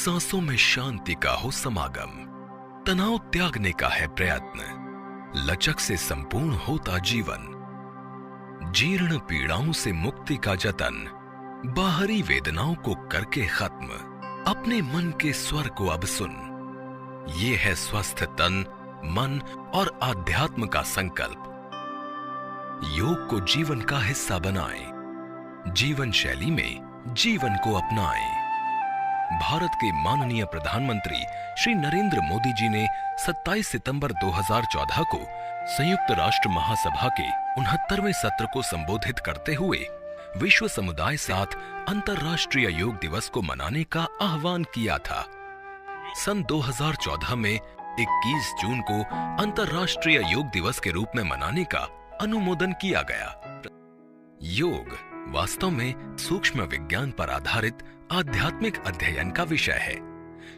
सांसों में शांति का हो समागम, तनाव त्यागने का है प्रयत्न, लचक से संपूर्ण होता जीवन, जीर्ण पीड़ाओं से मुक्ति का जतन, बाहरी वेदनाओं को करके खत्म, अपने मन के स्वर को अब सुन। ये है स्वस्थ तन, मन और आध्यात्म का संकल्प। योग को जीवन का हिस्सा बनाएं, जीवन शैली में जीवन को अपनाएं। भारत के माननीय प्रधानमंत्री श्री नरेंद्र मोदी जी ने 27 सितंबर 2014 को संयुक्त राष्ट्र महासभा के 69वें सत्र को संबोधित करते हुए विश्व समुदाय के साथ अंतर्राष्ट्रीय योग दिवस को मनाने का आह्वान किया था। सन 2014 में 21 जून को अंतर्राष्ट्रीय योग दिवस के रूप में मनाने का अनुमोदन किया गया। योग वास्तव में सूक्ष्म विज्ञान पर आधारित आध्यात्मिक अध्ययन का विषय है,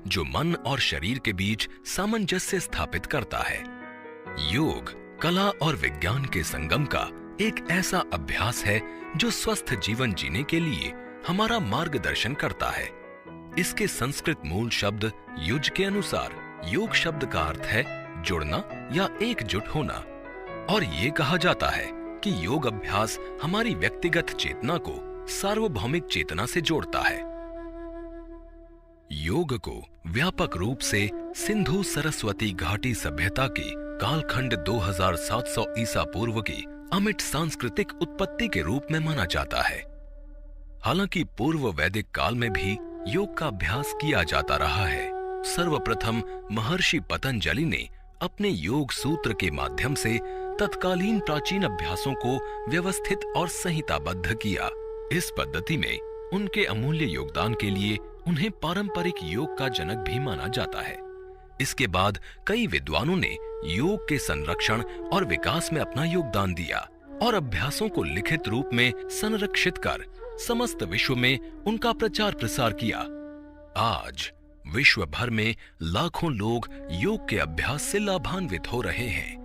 जो मन और शरीर के बीच सामंजस्य स्थापित करता है। योग कला और विज्ञान के संगम का एक ऐसा अभ्यास है जो स्वस्थ जीवन जीने के लिए हमारा मार्गदर्शन करता है। इसके संस्कृत मूल शब्द युज के अनुसार योग शब्द का अर्थ है जुड़ना या एकजुट होना, और ये कहा जाता है कि योग अभ्यास हमारी व्यक्तिगत चेतना को सार्वभौमिक चेतना से जोड़ता है। योग को व्यापक रूप से सिंधु सरस्वती घाटी सभ्यता के कालखंड 2700 ईसा पूर्व की अमिट सांस्कृतिक उत्पत्ति के रूप में माना जाता है। हालांकि पूर्व वैदिक काल में भी योग का अभ्यास किया जाता रहा है। सर्वप्रथम महर्षि पतंजलि ने अपने योग सूत्र के माध्यम से तत्कालीन प्राचीन अभ्यासों को व्यवस्थित और संहिताबद्ध किया। इस पद्धति में उनके अमूल्य योगदान के लिए उन्हें पारंपरिक योग का जनक भी माना जाता है। इसके बाद कई विद्वानों ने योग के संरक्षण और विकास में अपना योगदान दिया और अभ्यासों को लिखित रूप में संरक्षित कर समस्त विश्व में उनका प्रचार प्रसार किया। आज विश्व भर में लाखों लोग योग के अभ्यास से लाभान्वित हो रहे हैं।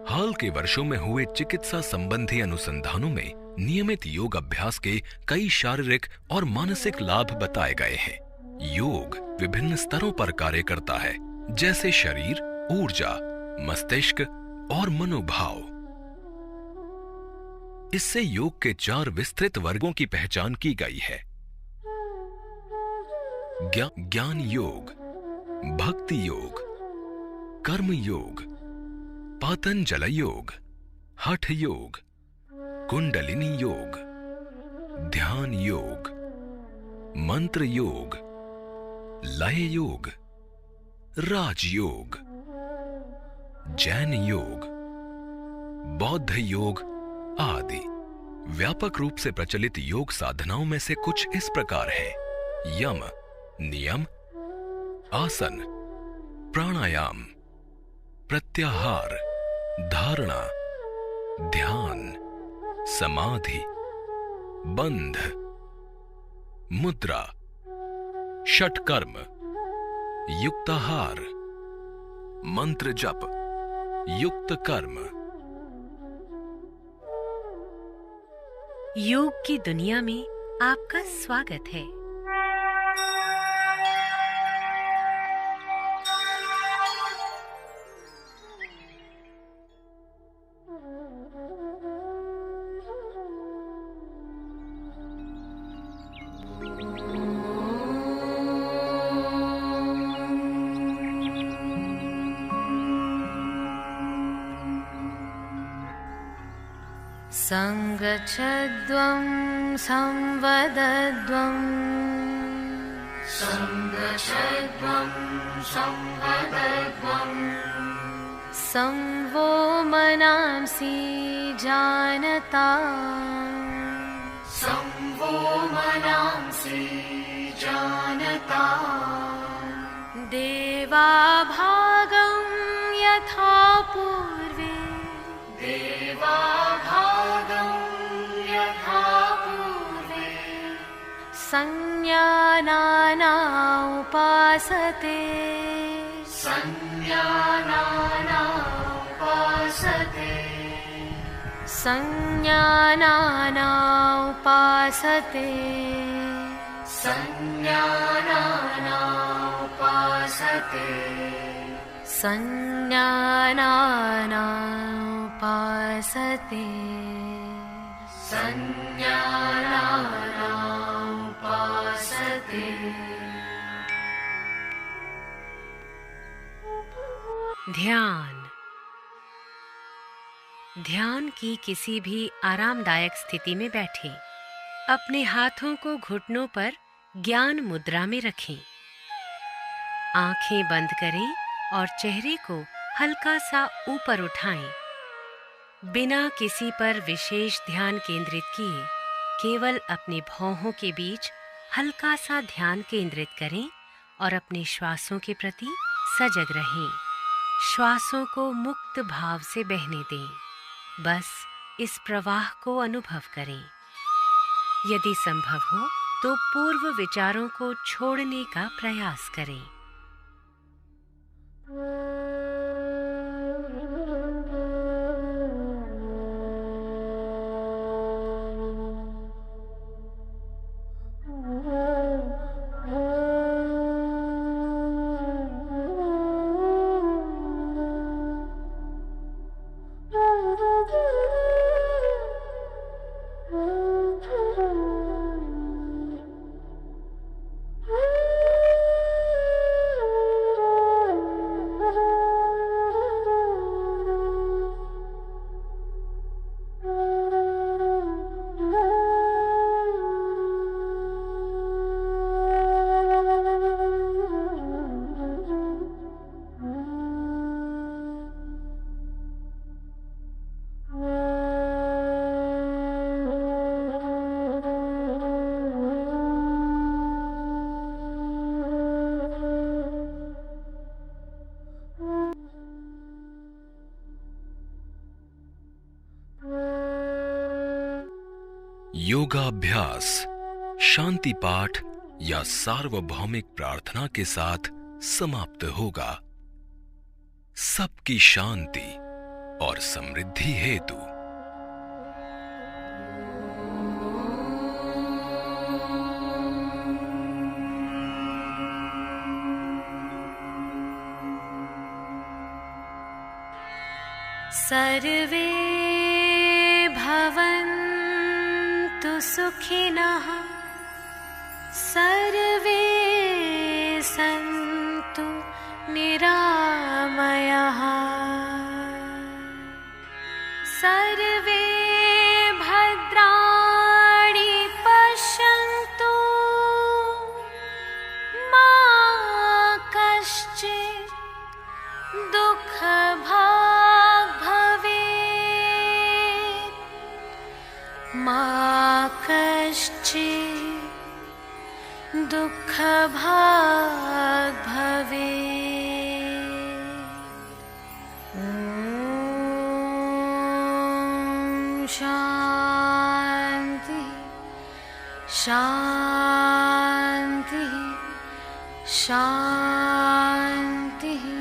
हाल के वर्षों में हुए चिकित्सा संबंधी अनुसंधानों में नियमित योग अभ्यास के कई शारीरिक और मानसिक लाभ बताए गए हैं। योग विभिन्न स्तरों पर कार्य करता है, जैसे शरीर, ऊर्जा, मस्तिष्क और मनोभाव। इससे योग के 4 विस्तृत वर्गों की पहचान की गई है। ज्ञान योग, भक्ति योग, कर्म योग, पातंजल योग, हठ योग, कुंडलिनी योग, ध्यान योग, मंत्र योग, लय योग, राजयोग, जैन योग, बौद्ध योग आदि। व्यापक रूप से प्रचलित योग साधनाओं में से कुछ इस प्रकार है: यम, नियम, आसन, प्राणायाम, प्रत्याहार, धारणा, ध्यान, समाधि, बंध, मुद्रा, षटकर्म, युक्ताहार, मंत्र जप, युक्त कर्म। योग की दुनिया में आपका स्वागत है। संगच्छध्वं संवदध्वं संवो मनांसि जानता देवा भागं यथा पूर्वे संज्ञानाना उपासते संज्ञानाना उपासते संज्ञानानामुपासते संज्ञानानामुपासते संज्ञानानामुपासते। ध्यान। ध्यान की किसी भी आरामदायक स्थिति में बैठें। अपने हाथों को घुटनों पर ज्ञान मुद्रा में रखें। आंखें बंद करें और चेहरे को हल्का सा ऊपर उठाएं। बिना किसी पर विशेष ध्यान केंद्रित किए केवल अपने भौहों के बीच हल्का सा ध्यान केंद्रित करें और अपने श्वासों के प्रति सजग रहें। श्वासों को मुक्त भाव से बहने दें। बस इस प्रवाह को अनुभव करें। यदि संभव हो तो पूर्व विचारों को छोड़ने का प्रयास करें। योगाभ्यास शांति पाठ या सार्वभौमिक प्रार्थना के साथ समाप्त होगा। सबकी शांति और समृद्धि हेतु। सर्वे भवन्तु सुखिनः सर्वे सन्तु निरामयाः सर्वे भद्राणि पश्यन्तु मा कश्चित् दुःखभाग् भवेत् मा कश्चित् दुःखभाग् भवेत्। ॐ शान्ति शान्ति शान्ति।